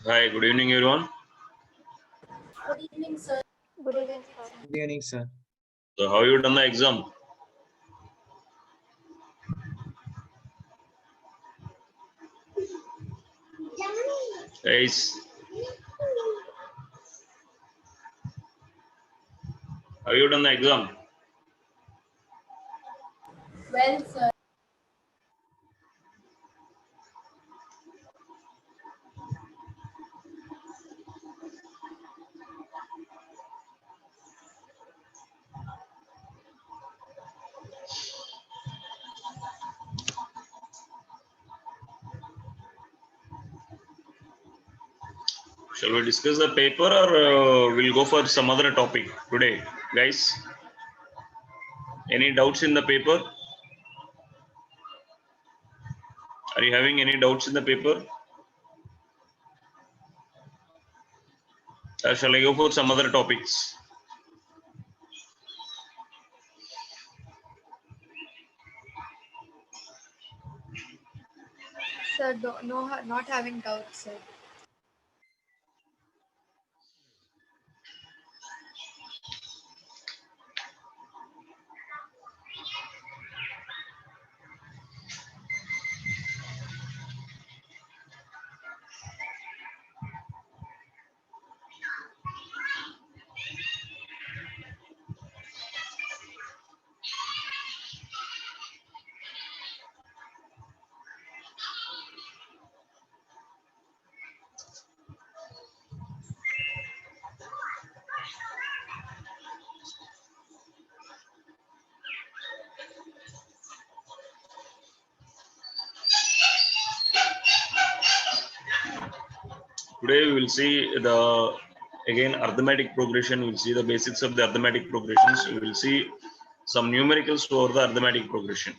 Hi, good evening, everyone. Good evening, sir. Good evening, sir. Good evening, sir. So, how you done the exam? Guys, how you done the exam? Well, sir. Shall we discuss the paper or we'll go for some other topic today, guys? Any doubts in the paper? Are you having any doubts in the paper? Or shall I go for some other topics? Sir, not having doubts, sir. Today we will see the again arithmetic progression. We'll see the basics of the arithmetic progressions. We will see some numericals for the arithmetic progression.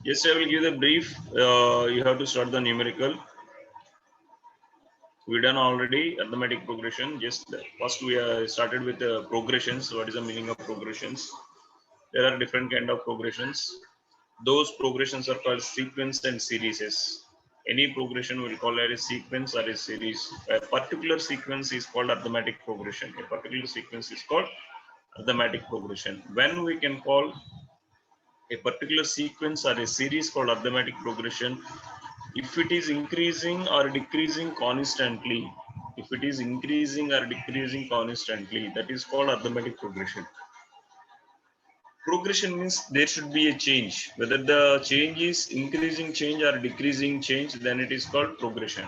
Yes, I will give the brief. You have to start the numerical. We done already arithmetic progression. Just first we started with the progressions. What is the meaning of progressions? There are different kind of progressions. Those progressions are called sequence and series. Any progression will call it a sequence or a series. A particular sequence is called arithmetic progression. A particular sequence is called arithmetic progression. When we can call a particular sequence or a series called arithmetic progression, if it is increasing or decreasing constantly, if it is increasing or decreasing constantly, that is called arithmetic progression. Progression means there should be a change. Whether the change is increasing change or decreasing change, then it is called progression.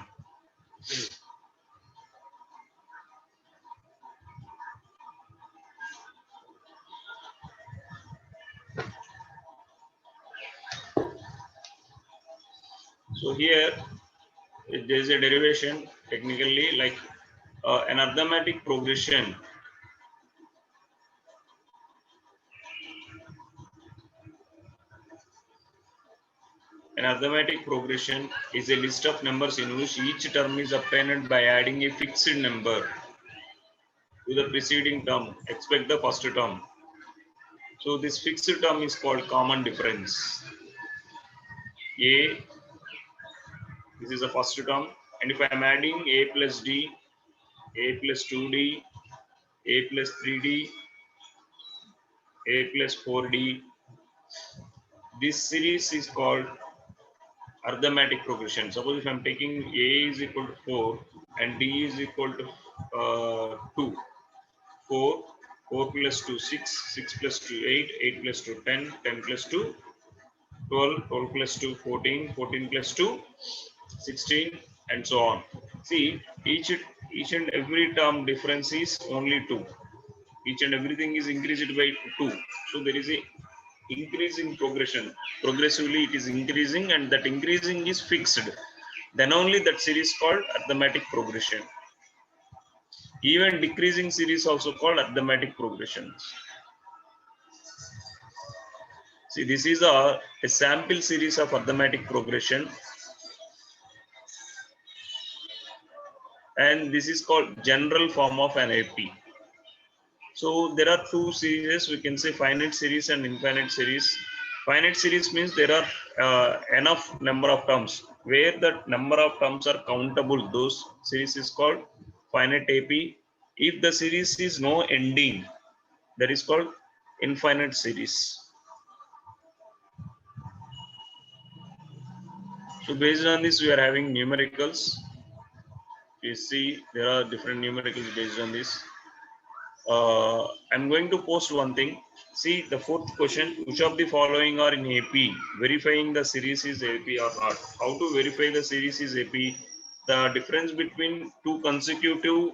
So here there is a derivation technically like an arithmetic progression. An arithmetic progression is a list of numbers in which each term is obtained by adding a fixed number to the preceding term, except the first term. So this fixed term is called common difference. A, this is the first term, and if I am adding A plus D, A plus 2D, A plus 3D, A plus 4D, this series is called arithmetic progression. Suppose if I am taking A is equal to 4 and D is equal to 2, 4, 4 plus 2, 6, 6 plus 2, 8, 8 plus 2, 10, 10 plus 2, 12, 12 plus 2, 14, 14 plus 2, 16, and so on. See, each each and every term difference is only 2. Each and everything is increased by 2. So there is a increase in progression. Progressively it is increasing, and that increasing is fixed. Then only that series called arithmetic progression. Even decreasing series also called arithmetic progressions. See, this is a sample series of arithmetic progression, and this is called general form of an AP. So there are two series, we can say finite series and infinite series. Finite series means there are enough number of terms. Where the number of terms are countable, those series is called finite AP. If the series is no ending, that is called infinite series. So based on this, we are having numericals. You see, there are different numericals based on this. I'm going to post one thing. See the fourth question, which of the following are in AP? Verifying the series is AP or not. How to verify the series is AP? The difference between two consecutive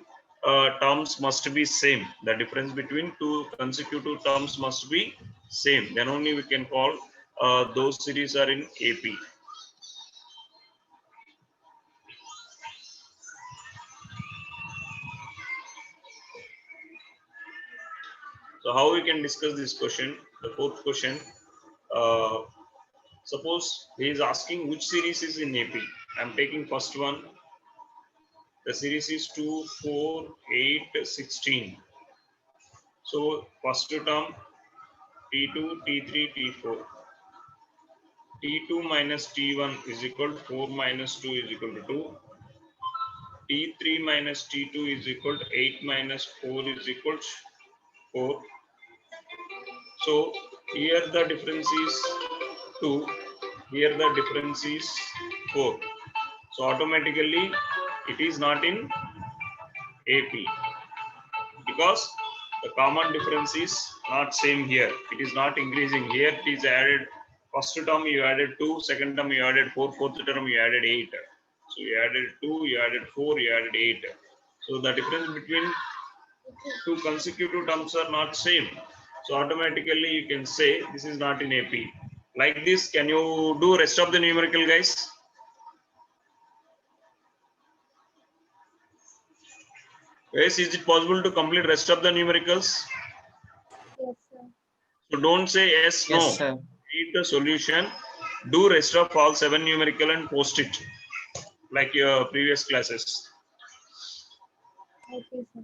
terms must be same. The difference between two consecutive terms must be same. Then only we can call those series are in AP. So how we can discuss this question? The fourth question. Uh, Suppose he is asking which series is in AP. I'm taking first one. The series is 2, 4, 8, 16. So first term T2, T3, T4. T2 minus T1 is equal to 4 minus 2 is equal to 2. T3 minus T2 is equal to 8 minus 4 is equal to 4. So here the difference is 2. Here the difference is 4. So automatically it is not in AP because the common difference is not same here. It is not increasing. Here it is added. First term you added 2, second term you added 4, fourth term you added 8. So you added 2, you added 4, you added 8. So the difference between two consecutive terms are not same. So automatically you can say this is not in AP. Like this, can you do rest of the numerical, guys? Yes, is it possible to complete rest of the numericals? Yes, sir. So don't say yes, no. Yes, sir. Read the solution. Do rest of all 7 numerical and post it like your previous classes. Okay, sir.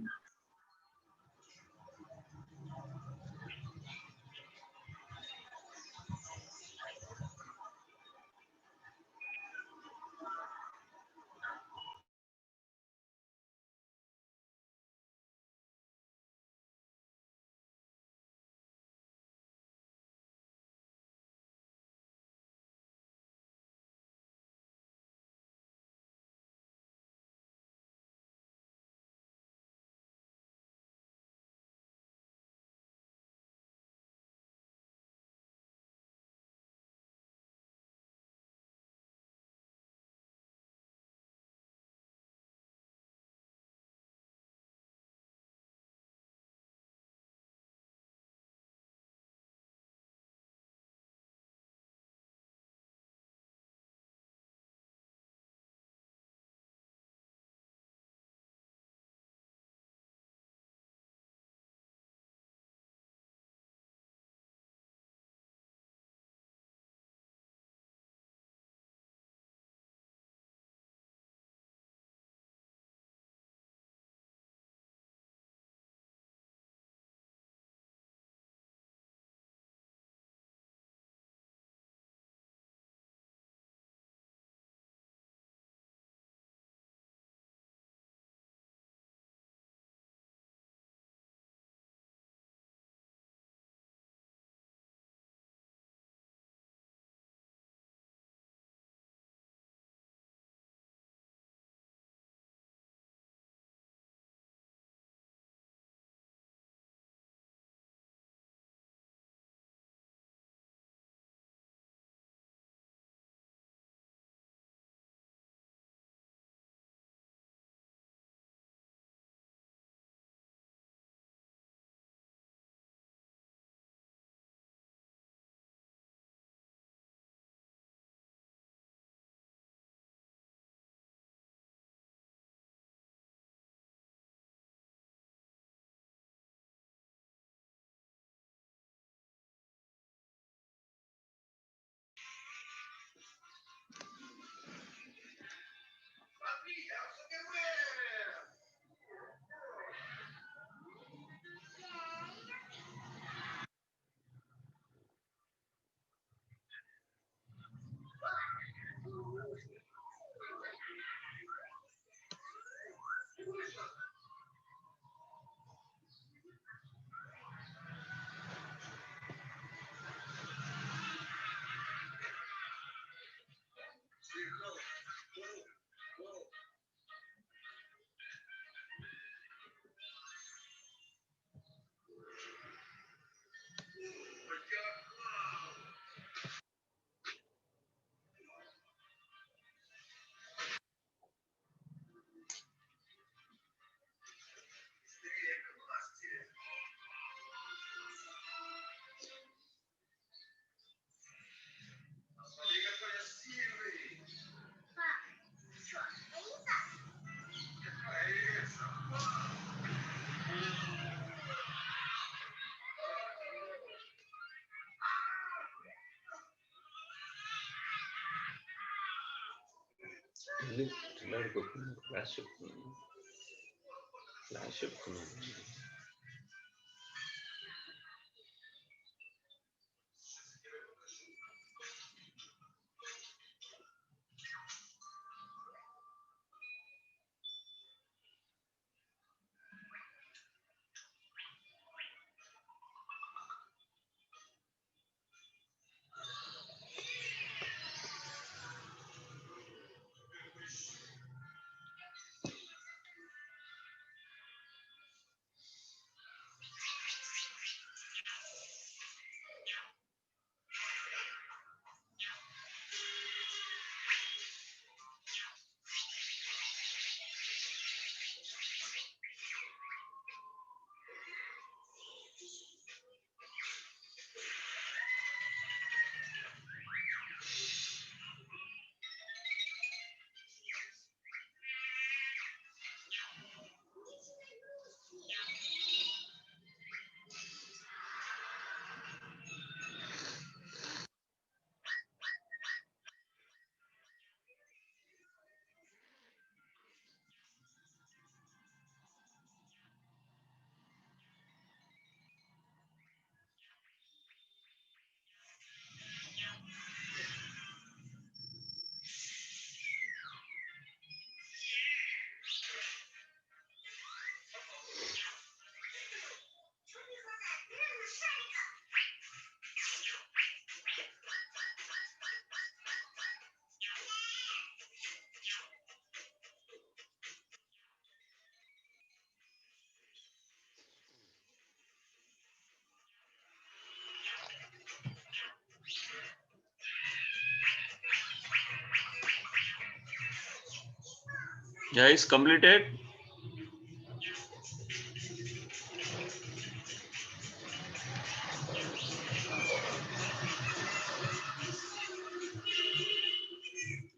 Guys, completed.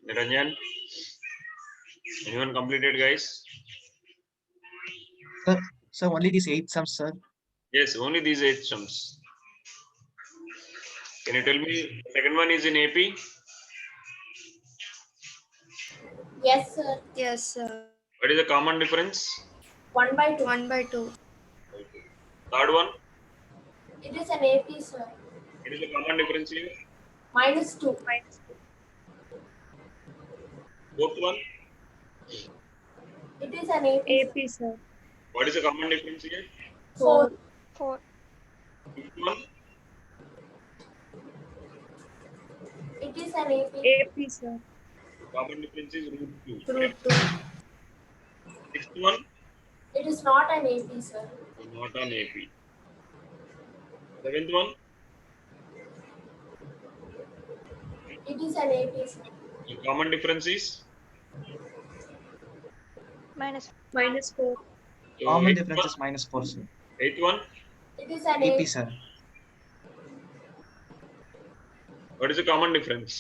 Niranjan, anyone completed, guys? Sir, only these 8 sums, sir. Yes, only these 8 sums. Can you tell me the second one is in AP? Yes, sir. Yes, sir. What is the common difference? 1 by 2. 1 by 2. Third one, It is an AP, sir. what is the common difference here? -2. Fourth one, It is an AP, AP, sir. what is the common difference here? 4. 4. Fifth one, It is an AP. AP, sir. common difference is √2. Root 2. Sixth one, It is not an AP, sir. not on AP. Seventh one, It is an AP, sir. the common difference is? -4. So Common eighth difference one, is -4, sir. eighth one, It is an AP, AP. sir. what is the common difference?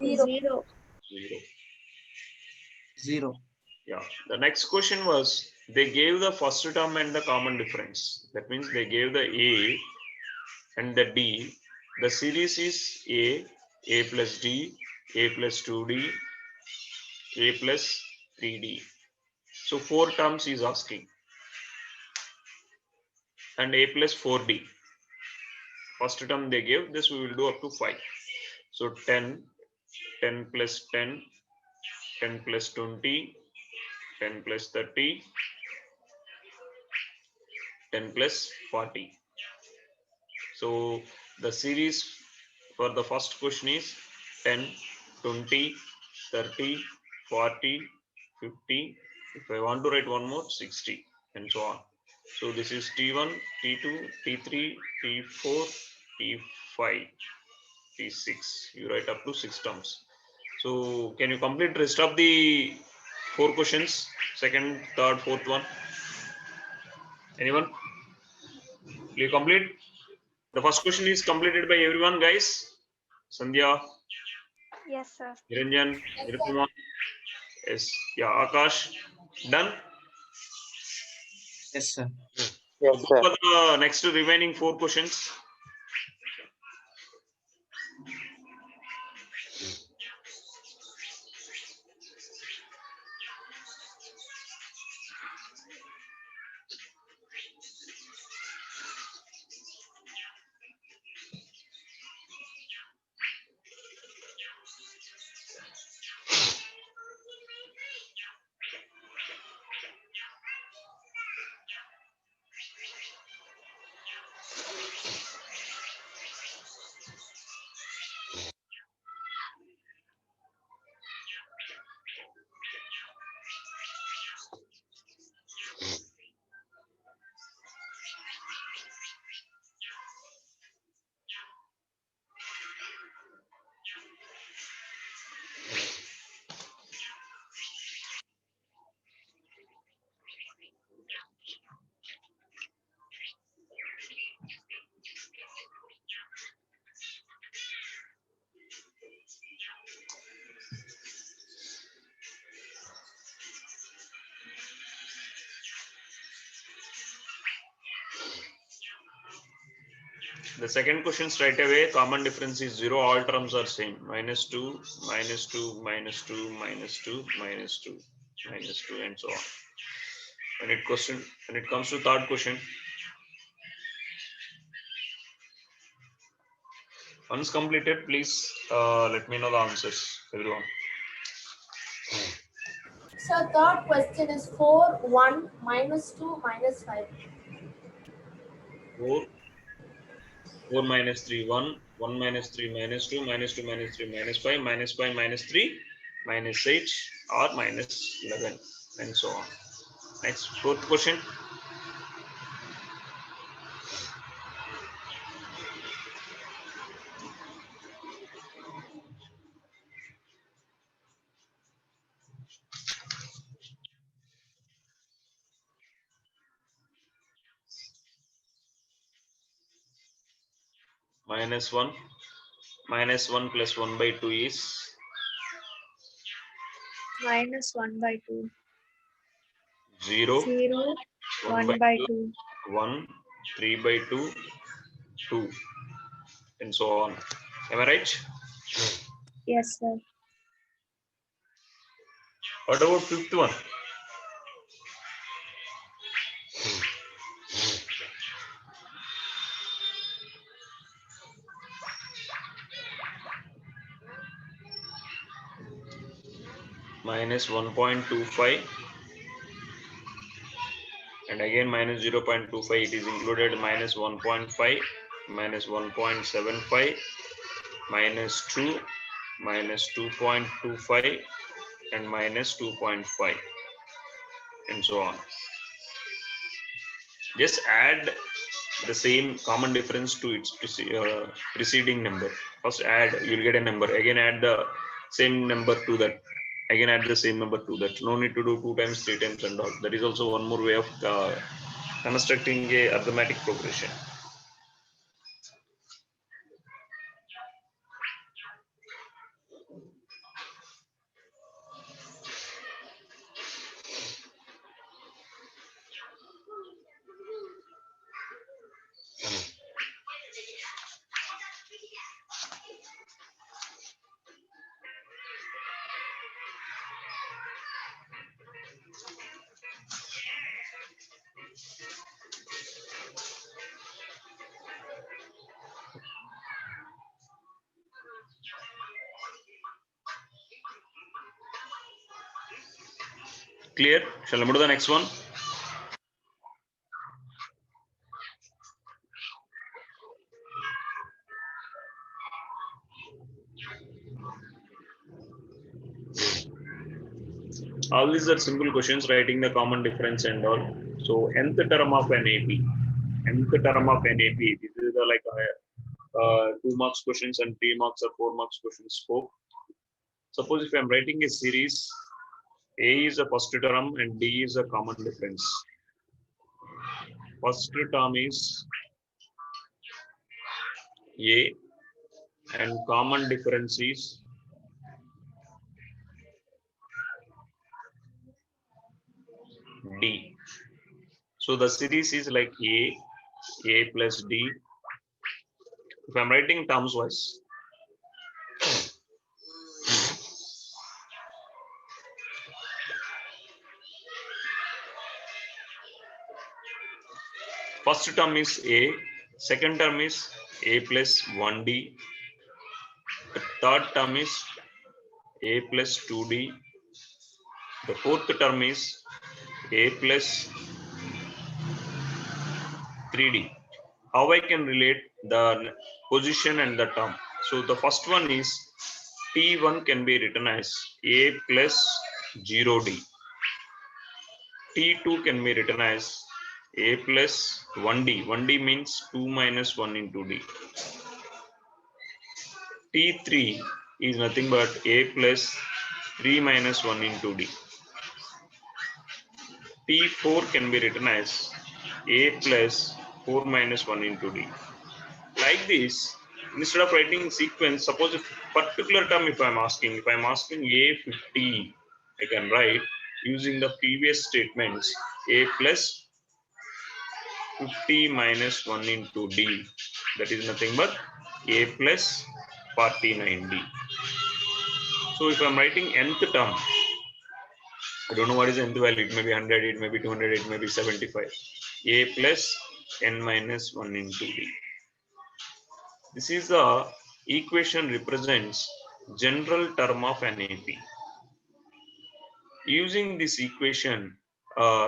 0. 0. 0. 0. Yeah. The next question was they gave the first term and the common difference. That means they gave the A and the D. The series is A plus D, A plus 2D, A plus 3D. So 4 terms is asking. And a plus 4d. First term they gave, this we will do up to 5. So 10, 10 plus 10, 10 plus 20, 10 plus 30, 10 plus 40. So the series for the first question is 10, 20, 30, 40, 50. If I want to write one more, 60 and so on. So this is T1, T2, T3, T4, T5, T6. You write up to 6 terms. So can you complete rest of the 4 questions? Second, third, fourth one. Anyone? Will you complete? The first question is completed by everyone, guys. Sandhya, Yes, sir. Niranjan, Yes, sir. Nirupama, yes, yeah, Akash, done. Yes, sir. Go for the next remaining 4 questions. The second question straight away, common difference is 0, all terms are same. Minus 2, minus 2, minus 2, minus 2, minus 2, minus 2, and so on. When it comes to third question, once completed, please let me know the answers, everyone. So third question is 4, 1, minus 2, minus 5. 4, 4 minus 3, 1, 1 minus 3, minus 2, minus 2, minus 3, minus 5, minus 5, minus 3, minus 8, or minus 11, and so on. Next, fourth question. Minus 1. Minus 1 plus 1 by 2 is Minus 1 by 2. 0, 0, 1 by 1 by 2, 2. 1, 3 by 2, 2, and so on. Am I right? Yes, sir. What about fifth one? Minus 1.25 and again minus 0.25, it is included minus 1.5, minus 1.75, minus 2, minus 2.25, and minus 2.5, and so on. Just add the same common difference to its preceding number. First add, you'll get a number. Again add the same number to that. Again add the same number to that. No need to do 2 times, 3 times and all. That is also one more way of constructing a arithmetic progression. Clear? Shall I move to the next one? All these are simple questions, writing the common difference and all. So nth term of an AP, nth term of an AP, this is the like 2 marks questions and 3 marks or 4 marks questions scope. Suppose if I am writing a series, A is a first term and D is a common difference. First term is A and common difference is D. So the series is like A plus D. If I'm writing terms wise, first term is A, second term is A plus 1D, the third term is A plus 2D, the fourth term is A plus 3D. How I can relate the position and the term? So the first one is T1 can be written as A plus 0D. T2 can be written as A plus 1D. 1D means 2 minus 1 into D. T3 is nothing but A plus 3 minus 1 into D. T4 can be written as A plus 4 minus 1 into D. Like this, instead of writing sequence, suppose if particular term, if I'm asking A50, I can write using the previous statements A plus 50 minus 1 into D. That is nothing but A plus 49D. So if I'm writing nth term, I don't know what is nth value. It may be 100, it may be 200, it may be 75. A plus n minus 1 into D. This is the equation represents general term of an AP. Using this equation,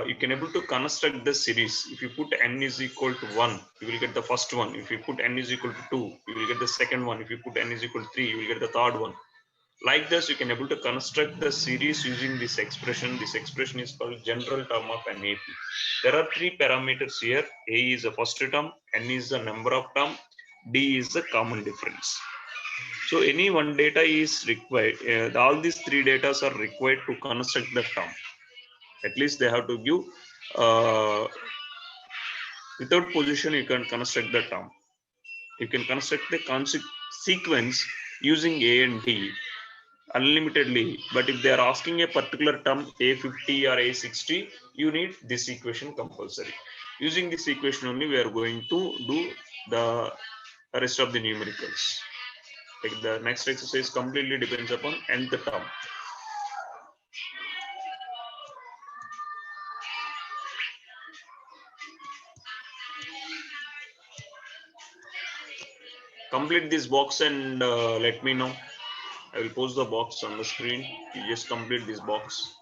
you can able to construct the series. If you put n is equal to 1, you will get the first one. If you put n is equal to 2, you will get the second one. If you put n is equal to 3, you will get the third one. Like this, you can able to construct the series using this expression. This expression is called general term of an AP. There are 3 parameters here. A is the first term, n is the number of term, D is the common difference. So any one data is required. All these 3 data are required to construct the term. At least they have to give without position you can construct the term. You can construct the sequence using A and D unlimitedly, but if they are asking a particular term A50 or A60, you need this equation compulsory. Using this equation only we are going to do the rest of the numericals. Like the next exercise completely depends upon nth term. Complete this box and let me know. I will post the box on the screen. You just complete this box.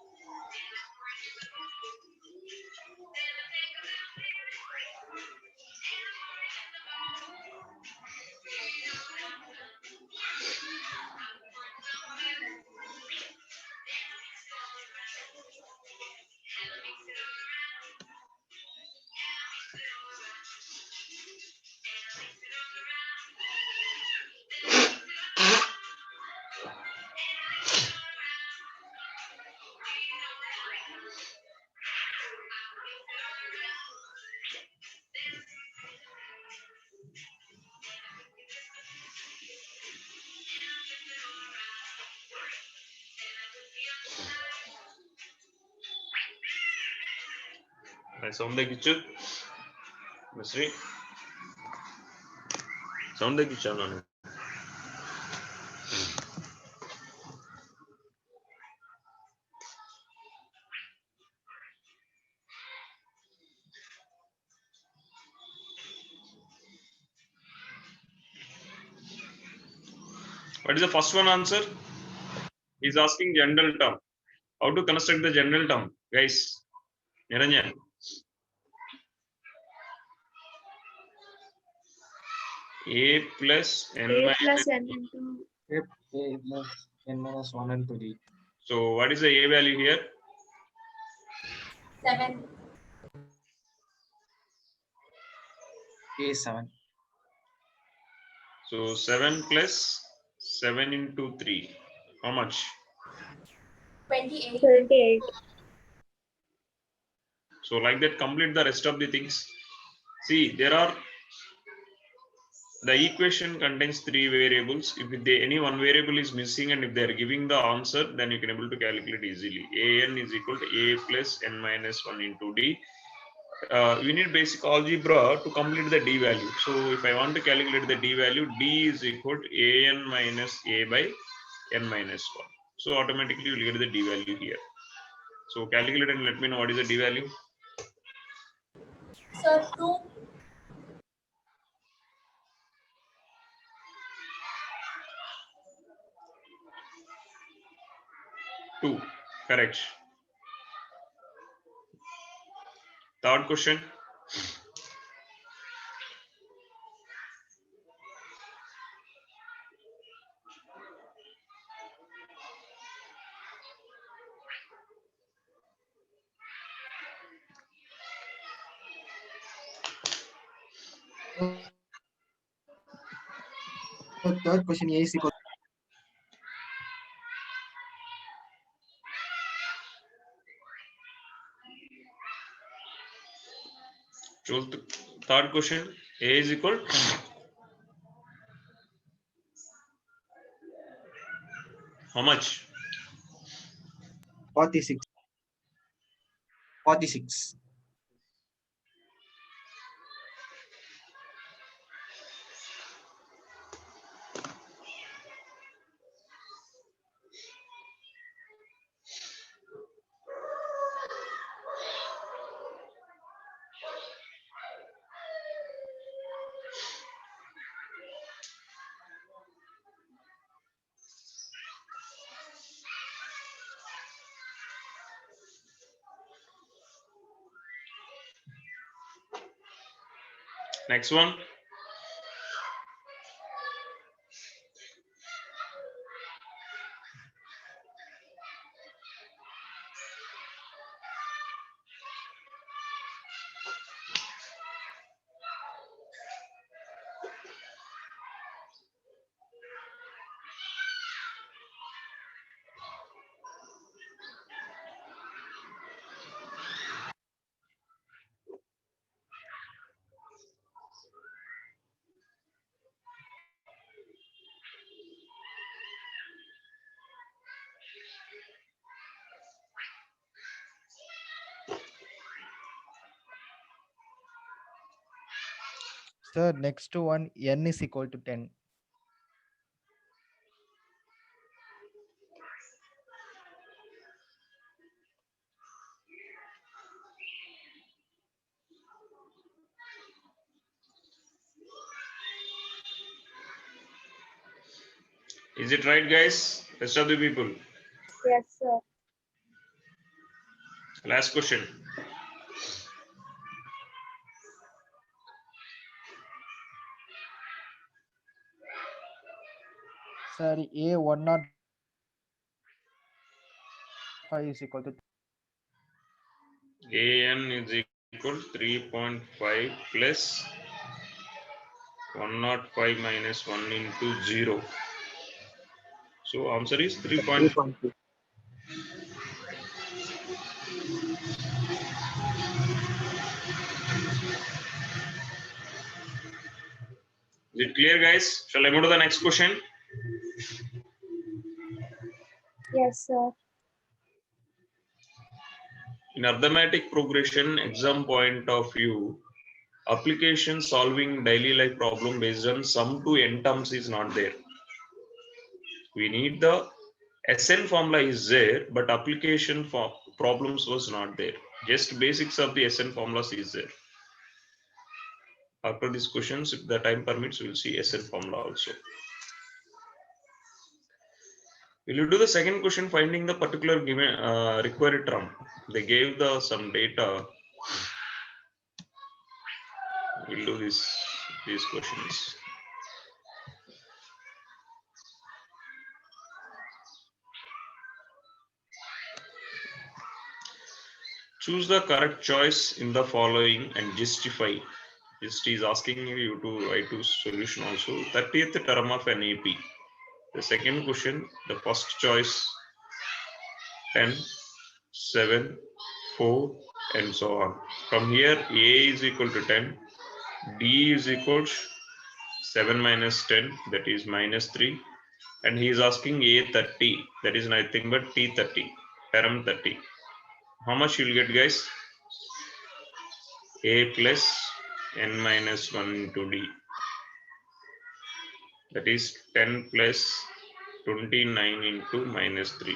Sound like it, Misri. Sound like it, Nanu. What is the first one answer? He's asking general term. How to construct the general term? Guys, Niranjan. A plus n A minus. plus n into If A plus n minus 1 and 3. So what is the A value here? 7. A 7. So 7 plus 7 into 3. How much? 28. 28. So like that, complete the rest of the things. See, the equation contains 3 variables. If any one variable is missing and if they are giving the answer, then you can able to calculate easily. An is equal to A plus n minus 1 into D. We need basic algebra to complete the D value. So if I want to calculate the D value, D is equal to An minus A by n minus 1. So automatically you will get the D value here. So calculate and let me know what is the D value. Sir, 2. 2. Correct. Third question. So third question, A is equal. Third question. A is equal. How much? 46. 46. Next one. Sir, next to one, n is equal to 10. Is it right, guys? Rest of the people. Yes, sir. Last question. Sir, A 105 is equal to An is equal to 3.5 plus 105 minus 1 into 0. So answer is 3.5. 3.2. Is it clear, guys? Shall I move to the next question? Yes, sir. In arithmetic progression exam point of view, application solving daily life problem based on sum to n terms is not there. We need the SN formula is there, but application for problems was not there. Just basics of the SN formulas is there. After these questions, if the time permits, we will see SN formula also. Will you do the second question finding the particular given required term? They gave the some data. We'll do these questions. Choose the correct choice in the following and justify. Just is asking you to write to solution also. 30th term of an AP. The second question, the first choice 10, 7, 4, and so on. From here, A is equal to 10, D is equal to 7 minus 10, that is minus 3, and he is asking A 30, that is nothing but T 30, term 30. How much you will get, guys? A plus n minus 1 into D. That is 10 plus 29 into minus 3.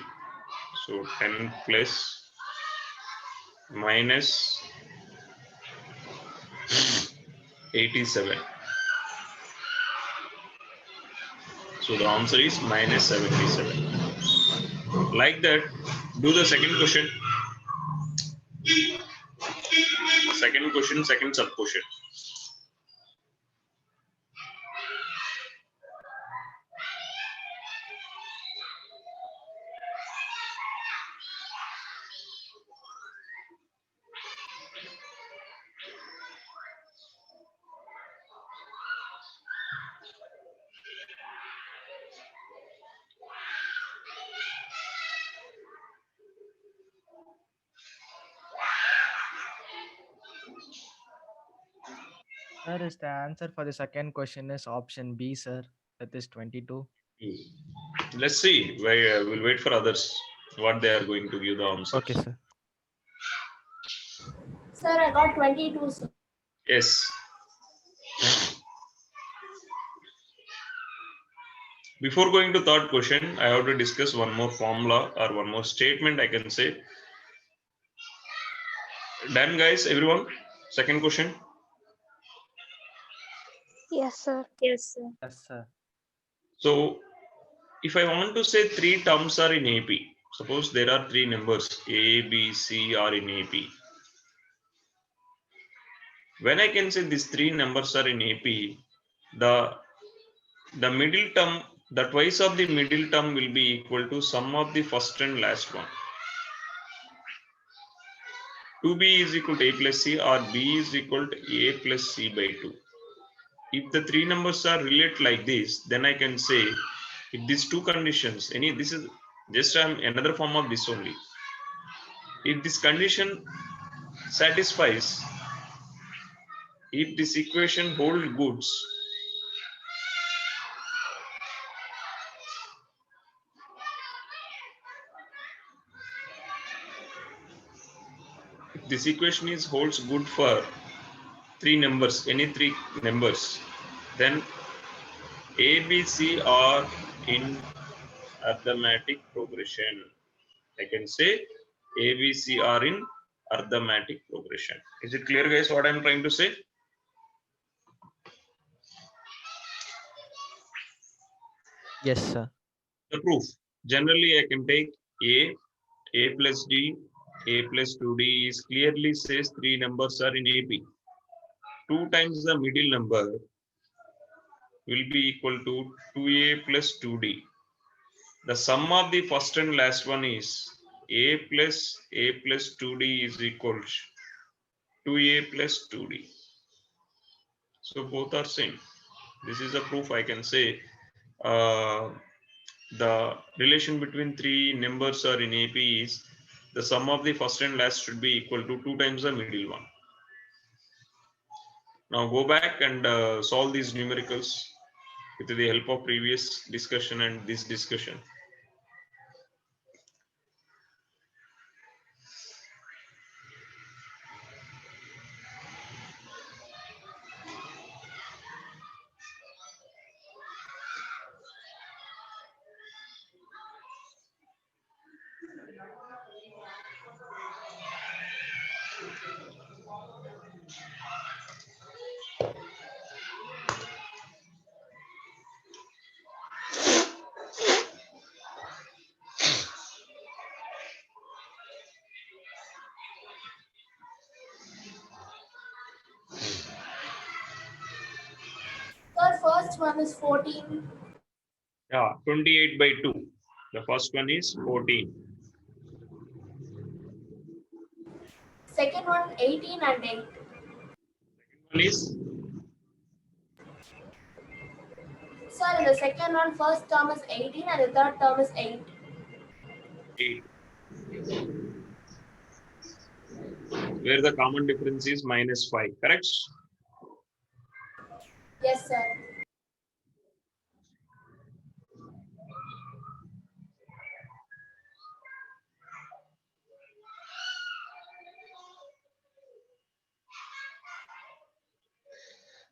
So 10 plus minus 87. So the answer is minus 77. Like that, do the second question. Second question, second sub question. Sir, is the answer for the second question is option B, sir. That is 22. Let's see. We'll wait for others what they are going to give the answers. Okay, sir. Sir, I got 22, sir. Yes. Before going to third question, I have to discuss one more formula or one more statement I can say. Done, guys, everyone? Second question. Yes, sir. Yes, sir. So, if I want to say three terms are in AP, suppose there are three numbers A, B, C are in AP. When I can say these three numbers are in AP, the middle term, the twice of the middle term will be equal to sum of the first and last one. 2B is equal to A plus C or B is equal to A plus C by 2. If the three numbers are related like this, then I can say if these two conditions, this is just another form of this only. If this condition satisfies, if this equation holds goods, if this equation holds good for three numbers, any three numbers, then A, B, C are in arithmetic progression. I can say A, B, C are in arithmetic progression. Is it clear, guys, what I'm trying to say? Yes, sir. The proof. Generally, I can take A plus D, A plus 2D is clearly says three numbers are in AP. 2 times the middle number will be equal to 2A plus 2D. The sum of the first and last one is A plus 2D is equal to 2A plus 2D. So both are same. This is a proof I can say the relation between three numbers are in AP is the sum of the first and last should be equal to 2 times the middle one. Now go back and solve these numericals with the help of previous discussion and this discussion. first one is 14. Yeah, 28 by 2. The first one is 14. Second one 18 and 8. One is Sir, in the second one, first term is 18 and the third term is 8. 8. Where the common difference is -5. Correct? Yes, sir.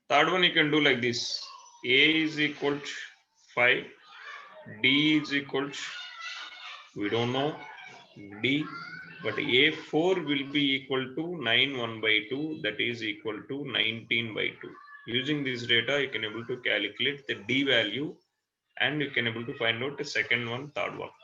Third one you can do like this. A is equal to 5. D is equal to, we don't know D, but A4 will be equal to 9 1 by 2, that is equal to 19 by 2. Using this data, you can able to calculate the D value and you can able to find out the second one, third one.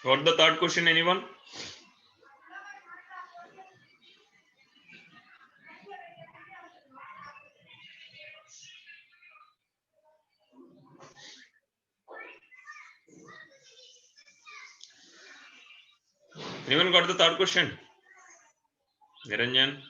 Got the third question, anyone? Anyone got the third question? Niranjan?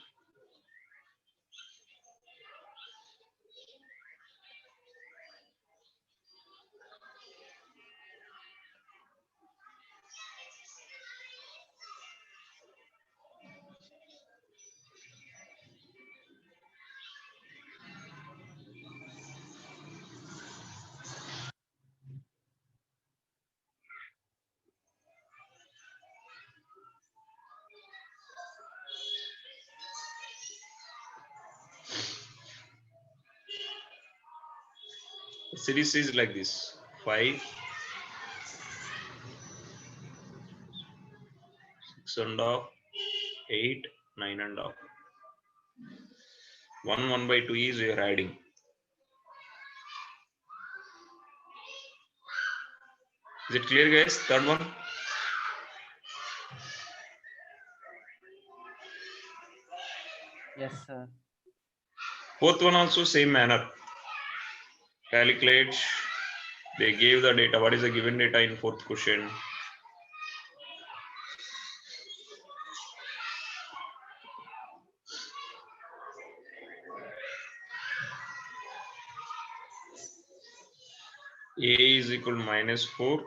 The series is like this: 5, 6.5, 8, 9.5. 1 1 by 2 is we are adding. Is it clear, guys? Third one. Yes, sir. Fourth one also same manner. Calculate. They gave the data. What is the given data in fourth question? A is equal to -4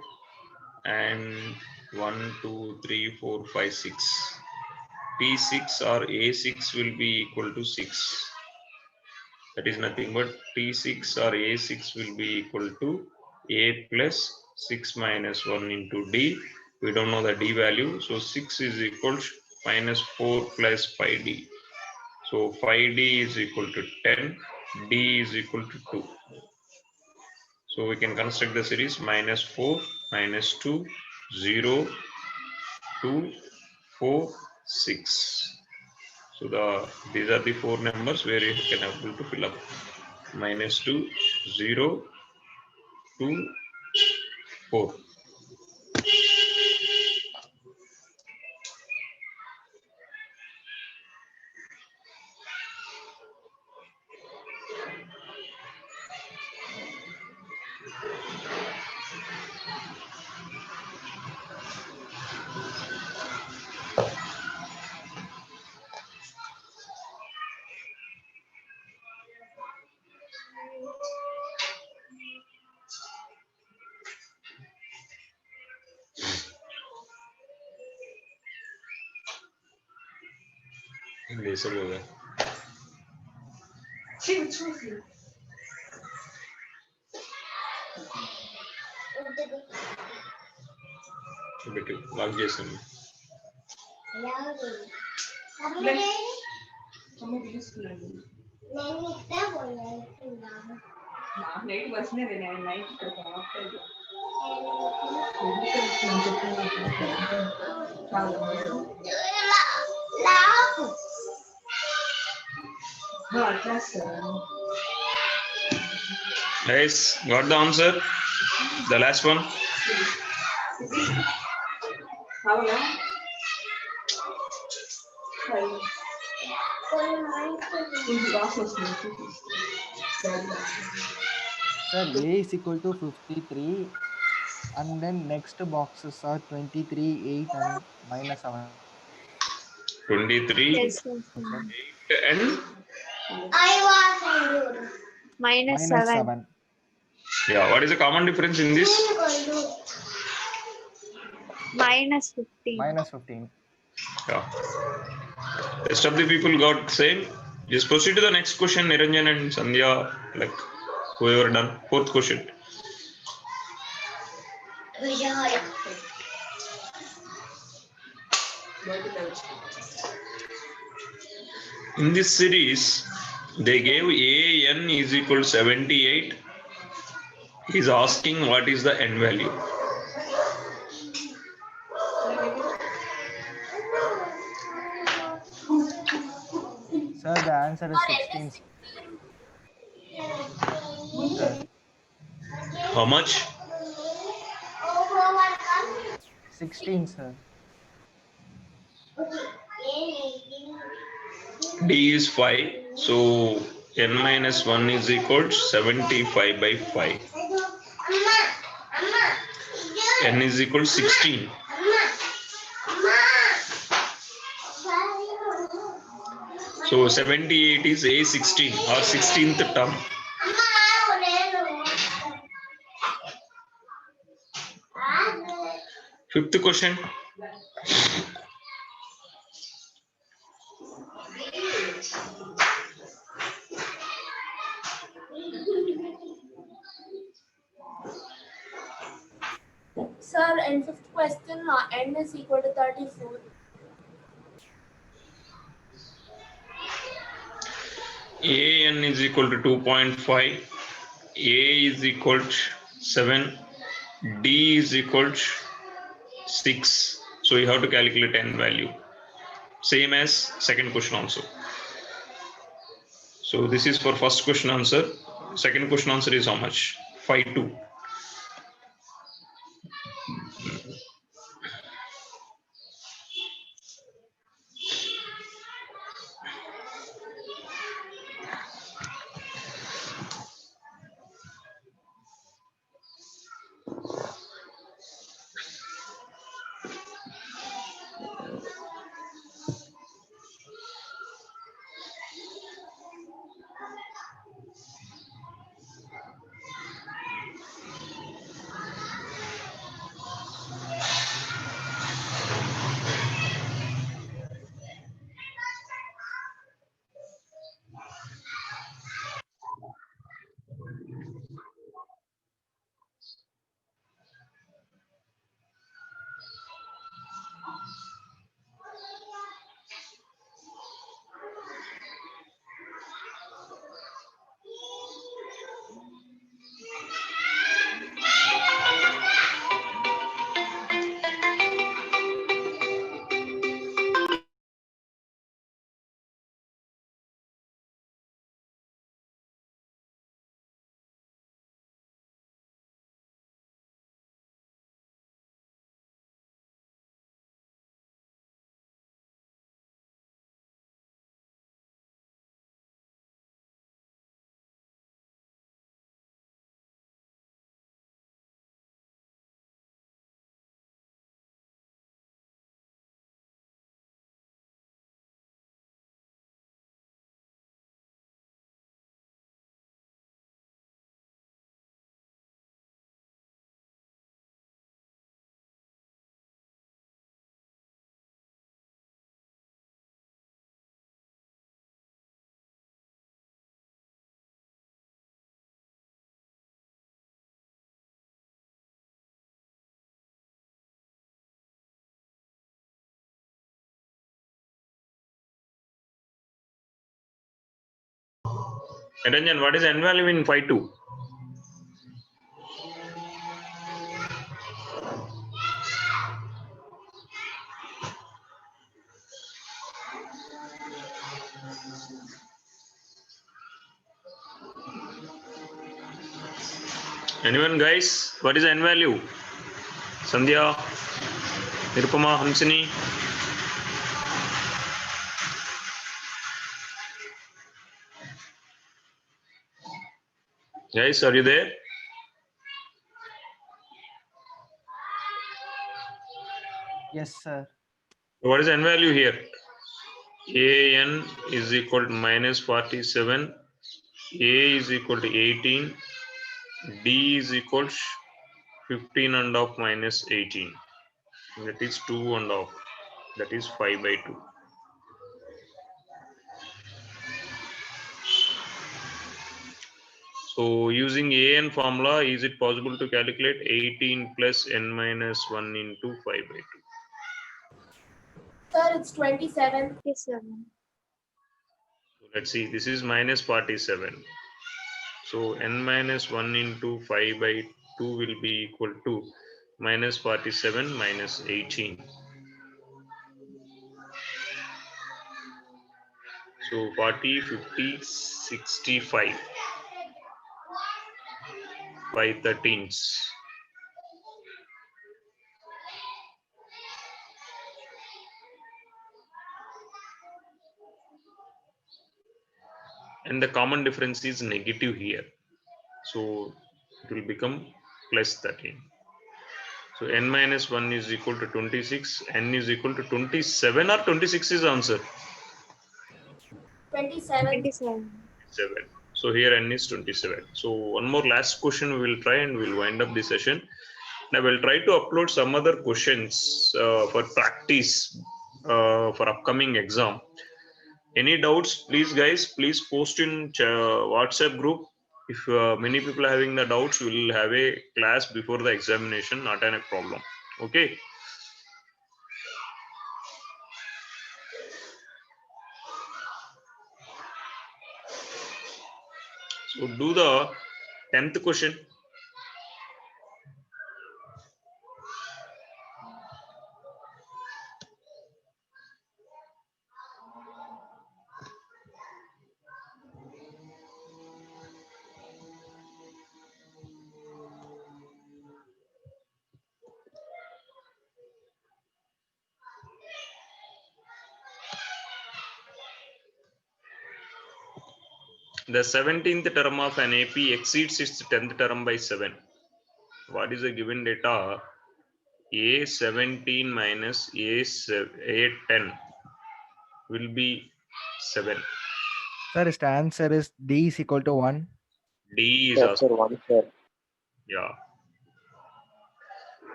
and 1, 2, 3, 4, 5, 6. T6 or A6 will be equal to 6. That is nothing but T6 or A6 will be equal to A plus 6 minus 1 into D. We don't know the D value. So 6 is equal to -4 plus 5D. So 5D is equal to 10. D is equal to 2. So we can construct the series -4, -2, 0, 2, 4, 6. So these are the 4 numbers where you can able to fill up. -2, 0, 2, 4. Laser हो गया. बेटे लाग చేసాను. Guys, got the answer? The last one. Sir, A is equal to 53, and then next boxes are 23, 8, and minus 7. 23, Yes, sir. 8 and Minus Minus 7. 7. yeah, what is the common difference in this? Minus 15. Minus 15. Yeah. Rest of the people got same. Just proceed to the next question, Niranjan and Sandhya, like whoever done. Fourth question. In this series, they gave AN is equal to 78. He's asking what is the n value. Sir, the answer is 16. Sir, How much? 16, sir. D is 5. So n minus 1 is equal to 75 by 5. N is equal to 16. So 78 is A16 or 16th term. Fifth question. Sir, in fifth question, n is equal to 34. AN is equal to 2.5. A is equal to 7. D is equal to 6. So you have to calculate n value. Same as second question also. So this is for first question answer. Second question answer is how much? 5-2. Ranjan, what is n value in phi 2? Anyone, guys? What is n value? Sandhya, Nirupama, Hamsini. Guys, are you there? Yes, sir. What is n value here? An is equal to minus 47. A is equal to 18. D is equal to 15 and half minus 18. That is 2 and half. That is 5 by 2. So using An formula, is it possible to calculate 18 plus n minus 1 into 5 by 2? Sir, it's 27. 57. So let's see, this is minus 47. So n minus 1 into 5 by 2 will be equal to minus 47 minus 18. So 40, 50, 65 by 13s. And the common difference is negative here. So it will become plus 13. So n minus 1 is equal to 26, n is equal to 27 or 26 is answer? 27. 27. 7. So here n is 27. So one more last question we will try and we'll wind up the session. Now we'll try to upload some other questions for practice for upcoming exam. Any doubts, please guys, please post in WhatsApp group. If many people are having the doubts, we will have a class before the examination, not a problem. Okay. So do the 10th question. The 17th term of an AP exceeds its 10th term by 7. What is the given data? A17 minus A10 will be 7. Sir, its answer is D is equal to 1. D is Yes, sir, one, sir. yeah.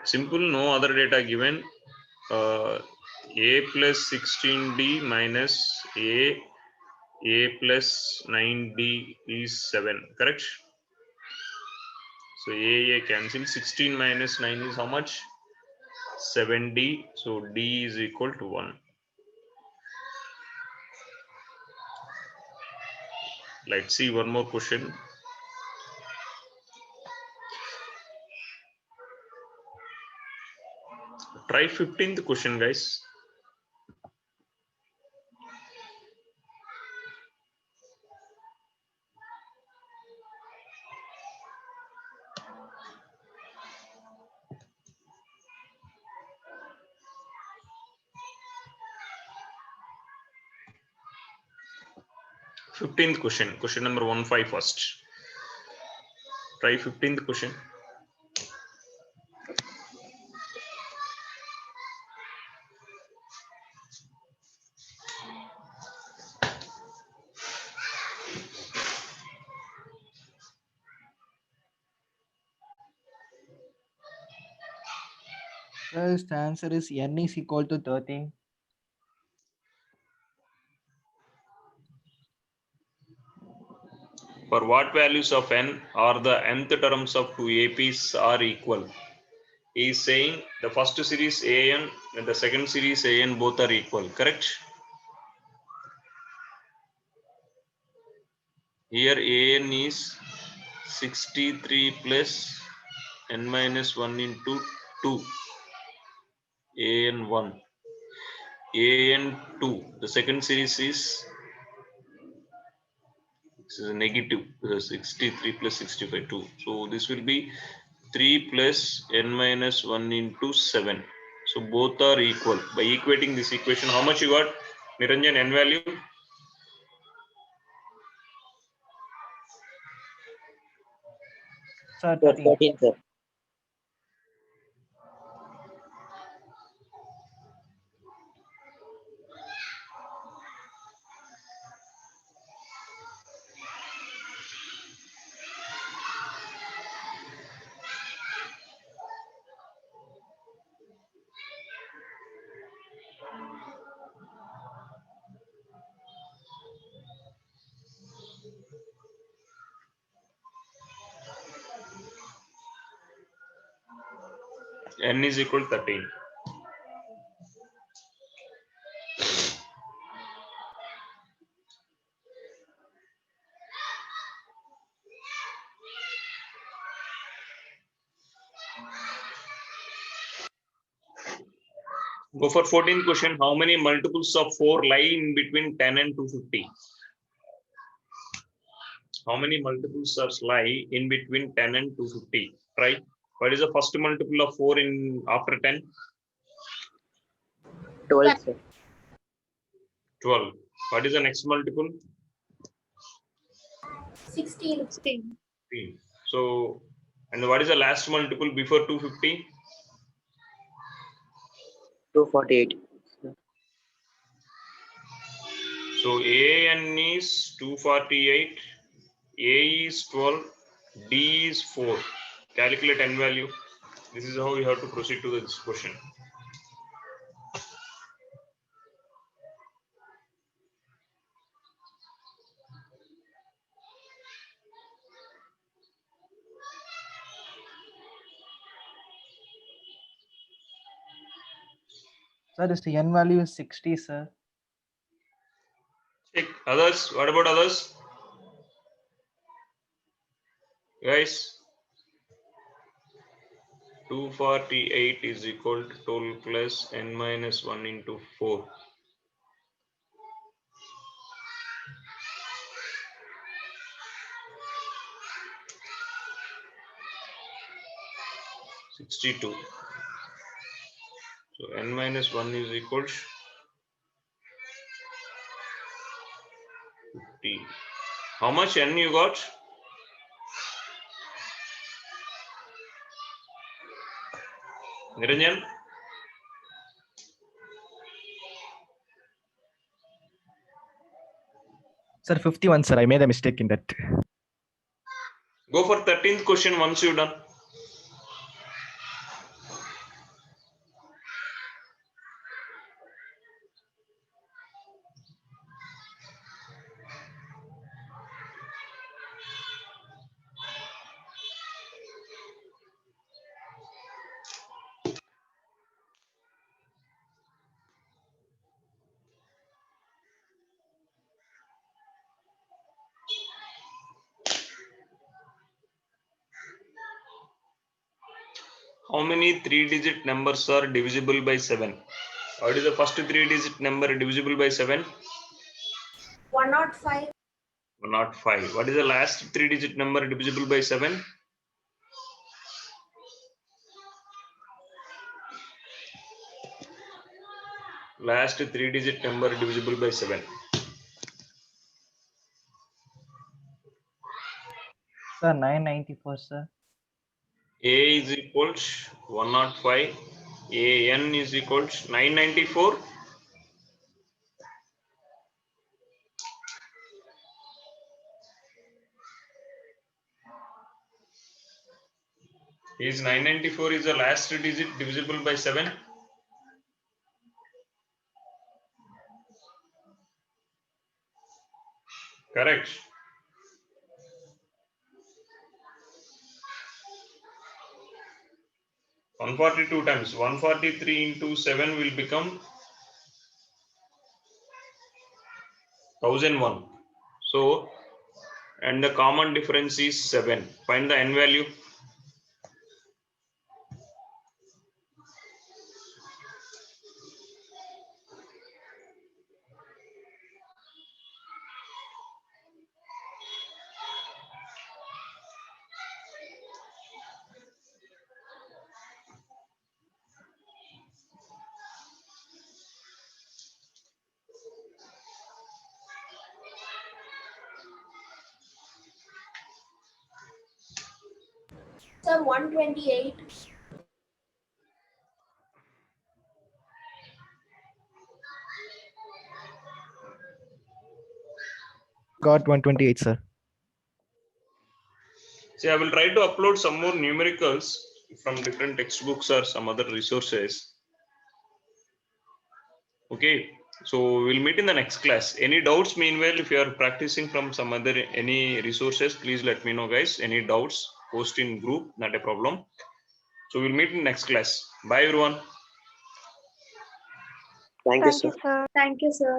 Simple, no other data given. A plus 16D minus A plus 9D is 7. Correct? So A cancel. 16 minus 9 is how much? 7D. So D is equal to 1. Let's see one more question. Try 15th question, guys. Fifteenth question, question number 15 first. Try 15th question. Sir, its answer is N is equal to 13. For what values of n are the nth terms of two APs are equal? He is saying the first series AN and the second series AN both are equal, correct? Here an is 63 plus n minus 1 into 2. an 1. an 2. The second series is negative 63 plus 65 2. So this will be 3 plus n minus 1 into 7. So both are equal. By equating this equation, how much you got, Niranjan, n value? Sir, Sir, 13. 13, sir. N is equal to 13. Go for 14th question. How many multiples of 4 lie in between 10 and 250? How many multiples are lie in between 10 and 250? Try. What is the first multiple of 4 in after 10? 12, sir. 12. What is the next multiple? 16. 16. 15. So, and what is the last multiple before 250? 248. Sir. So, an is 248, a is 12, d is 4. Calculate n value. This is how you have to proceed to this question. Sir, this n value is 60, sir. Check. Others, what about others? Guys, 248 is equal to 12 plus n minus 1 into 4. $62. So n minus 1 is equal to 50. How much n you got? Niranjan? Sir, 51, sir. I made a mistake in that. Go for 13th question once you're done. How many 3-digit numbers are divisible by 7? What is the first 3-digit number divisible by 7? 105. 105. What is the last 3-digit number divisible by 7? Last 3-digit number divisible by 7. Sir, 994, sir. A is equal to 105. An is equal to 994. Is 994 is the last digit divisible by 7? Correct. One 142 times 143 into 7 will become 1001. So and the common difference is 7. Find the n value. Sir, 128. Got 128, sir. See, I will try to upload some more numericals from different textbooks or some other resources. Okay, so we'll meet in the next class. Any doubts? Meanwhile, if you are practicing from some other any resources, please let me know, guys. Any doubts? Post in group, not a problem. So we'll meet in next class. Bye, everyone. Thank you, sir. Thank you, sir.